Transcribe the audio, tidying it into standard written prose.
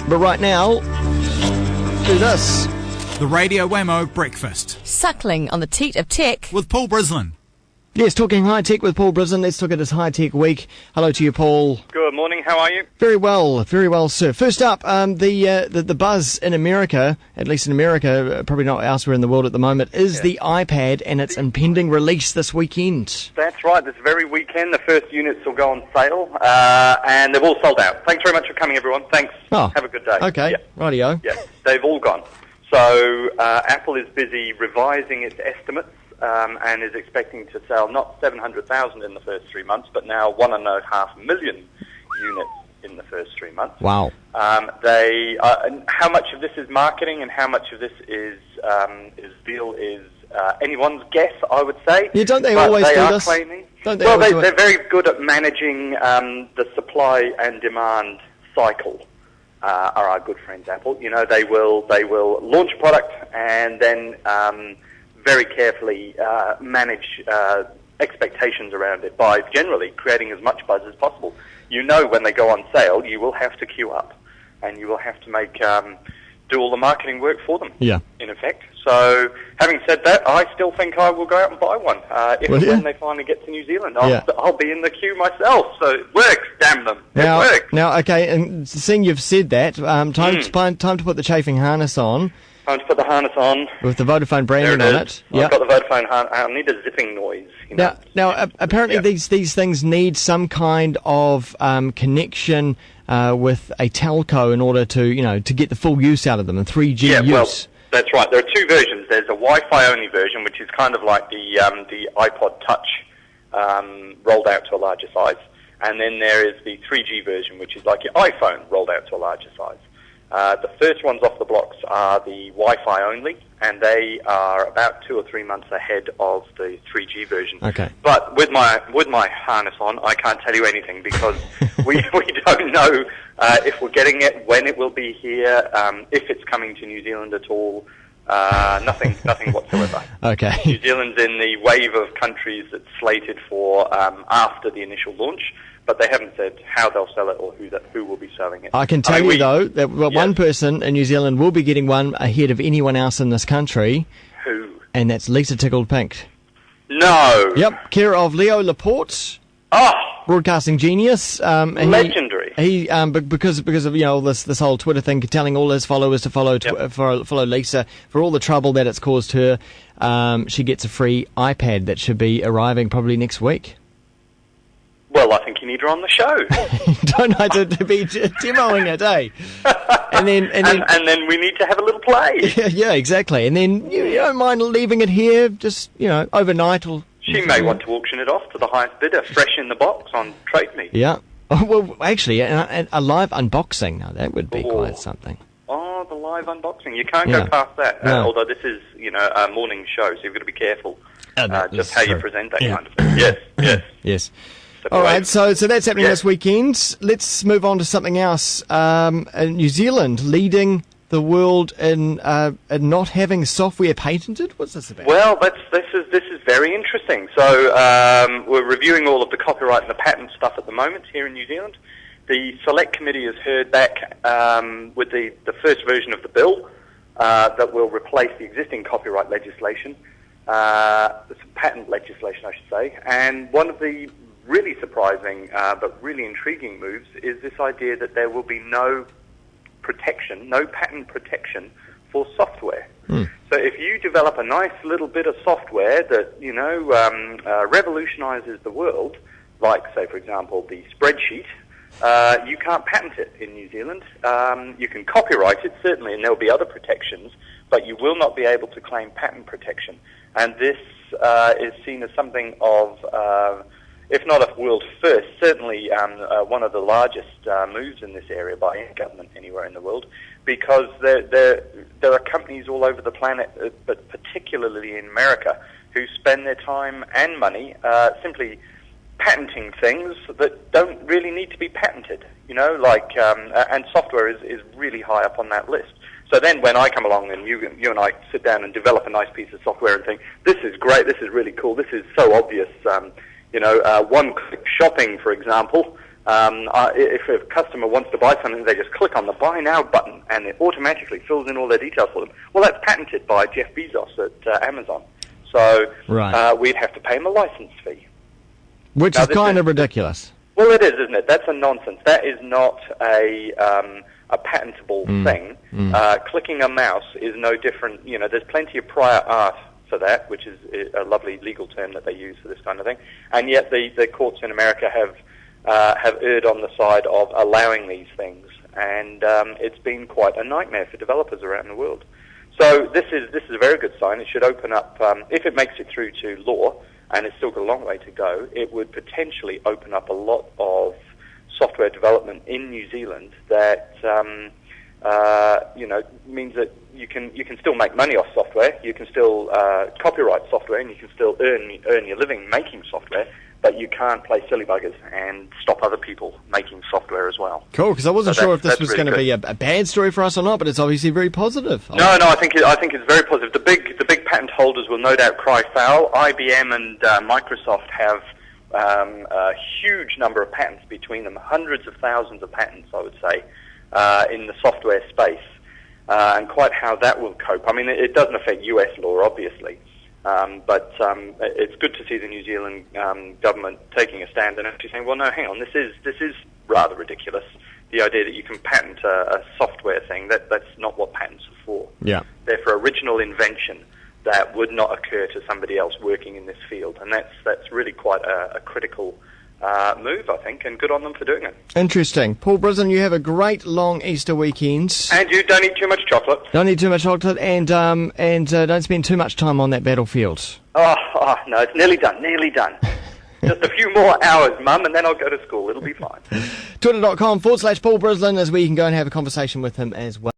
But right now, do this. The Radio Wammo Breakfast. Suckling on the teat of tech. With Paul Brislen. Yes, talking high-tech with Paul Brislen. Let's talk at this high-tech week. Hello to you, Paul. Good morning, how are you? Very well, sir. First up, the buzz in America, at least in America, probably not elsewhere in the world at the moment, is the iPad and its impending release this weekend. That's right, this very weekend the first units will go on sale, and they've all sold out. Thanks very much for coming, everyone. Thanks. Oh, have a good day. Okay, rightio. Yeah, they've all gone. So Apple is busy revising its estimates and is expecting to sell not 700,000 in the first 3 months, but now 1.5 million units in the first 3 months. Wow. How much of this is marketing and how much of this is deal is anyone's guess, I would say. Yeah, don't they but always they do are this? Claiming, Don't they well, always do it? they're very good at managing the supply and demand cycle. Are our good friends Apple. You know, they will launch a product and then very carefully manage expectations around it by generally creating as much buzz as possible. You know, when they go on sale, you will have to queue up and you will have to make do all the marketing work for them. Yeah. In effect. So, having said that, I still think I will go out and buy one if and when they finally get to New Zealand. I'll be in the queue myself. So it works, damn them. It works. Now, okay, and seeing you've said that, time to put the chafing harness on. Time to put the harness on. With the Vodafone branding on it. I've got the Vodafone harness. I need a zipping noise. You know? Now, apparently these things need some kind of connection with a telco in order to get the full use out of them, and 3G use. Well, that's right. There are two versions. There's a Wi-Fi only version, which is kind of like the iPod Touch rolled out to a larger size, and then there is the 3G version, which is like your iPhone rolled out to a larger size. The first ones off the blocks are the Wi-Fi only, and they are about 2 or 3 months ahead of the 3G version. Okay. But with my harness on, I can't tell you anything because we don't know if we're getting it, when it will be here, if it's coming to New Zealand at all. Nothing whatsoever. Okay. New Zealand's in the wave of countries that's slated for after the initial launch, but they haven't said how they'll sell it or who will be selling it. I can tell you, though, that one person in New Zealand will be getting one ahead of anyone else in this country. Who? And that's Lisa Tickled Pink. No! Yep, care of Leo Laporte. Oh! Broadcasting genius. Legendary. He because of all this whole Twitter thing, telling all his followers to follow Lisa for all the trouble that it's caused her. She gets a free iPad that should be arriving probably next week. Well, I think you need her on the show. Don't I to be demoing it, eh? And then we need to have a little play. Yeah, exactly. And then you don't mind leaving it here, just overnight. She may want to auction it off to the highest bidder, fresh in the box on Trade Me. Yeah. Oh, well, actually, a live unboxing. Now that would be quite something. Oh, the live unboxing. You can't go past that. No. Although this is, a morning show, so you've got to be careful just how you present that kind of thing. Yes. Yes. All right, so that's happening this weekend. Let's move on to something else. New Zealand leading the world in not having software patented. What's this about? Well, this is very interesting. So we're reviewing all of the copyright and the patent stuff at the moment here in New Zealand. The Select Committee has heard back with the first version of the bill that will replace the existing copyright legislation, patent legislation, I should say. And one of the really surprising but really intriguing moves is this idea that there will be no patent protection for software. So if you develop a nice little bit of software that revolutionizes the world, like, say, for example, the spreadsheet, you can't patent it in New Zealand. You can copyright it, certainly, and there'll be other protections, but you will not be able to claim patent protection. And this is seen as something of if not a world first, certainly one of the largest moves in this area by any government anywhere in the world, because there are companies all over the planet, but particularly in America, who spend their time and money simply patenting things that don't really need to be patented, and software is really high up on that list. So then when I come along and you and I sit down and develop a nice piece of software and think, this is great, this is really cool, this is so obvious, one-click shopping, for example, If a customer wants to buy something, they just click on the Buy Now button, and it automatically fills in all their details for them. Well, that's patented by Jeff Bezos at Amazon. So we'd have to pay him a license fee. Which is kind of ridiculous. Well, it is, isn't it? That's a nonsense. That is not a patentable thing. Clicking a mouse is no different. You know, there's plenty of prior art for that, which is a lovely legal term that they use for this kind of thing. And yet the courts in America have erred on the side of allowing these things, and it's been quite a nightmare for developers around the world. So this is a very good sign. It should open up, if it makes it through to law, and it's still got a long way to go, it would potentially open up a lot of software development in New Zealand that means that you can still make money off software, you can still copyright software, and you can still earn your living making software, but you can't play silly buggers and stop other people making software as well. Cool, because I wasn't sure if this was really going to be a bad story for us or not, but it's obviously very positive. No, I think it's very positive. The big patent holders will no doubt cry foul. IBM and Microsoft have a huge number of patents between them, hundreds of thousands of patents, I would say, in the software space, and quite how that will cope. I mean, it doesn't affect US law, obviously. But it's good to see the New Zealand government taking a stand and actually saying, well, no, hang on, this is rather ridiculous. The idea that you can patent a software thing, that's not what patents are for. Yeah. They're for original invention that would not occur to somebody else working in this field. And that's really quite a critical move, I think, and good on them for doing it. Interesting. Paul Brislen, you have a great long Easter weekend. And you don't eat too much chocolate. Don't eat too much chocolate, and don't spend too much time on that battlefield. Oh no, it's nearly done. Just a few more hours, Mum, and then I'll go to school. It'll be fine. Twitter.com/Paul Brislen, as we can go and have a conversation with him as well.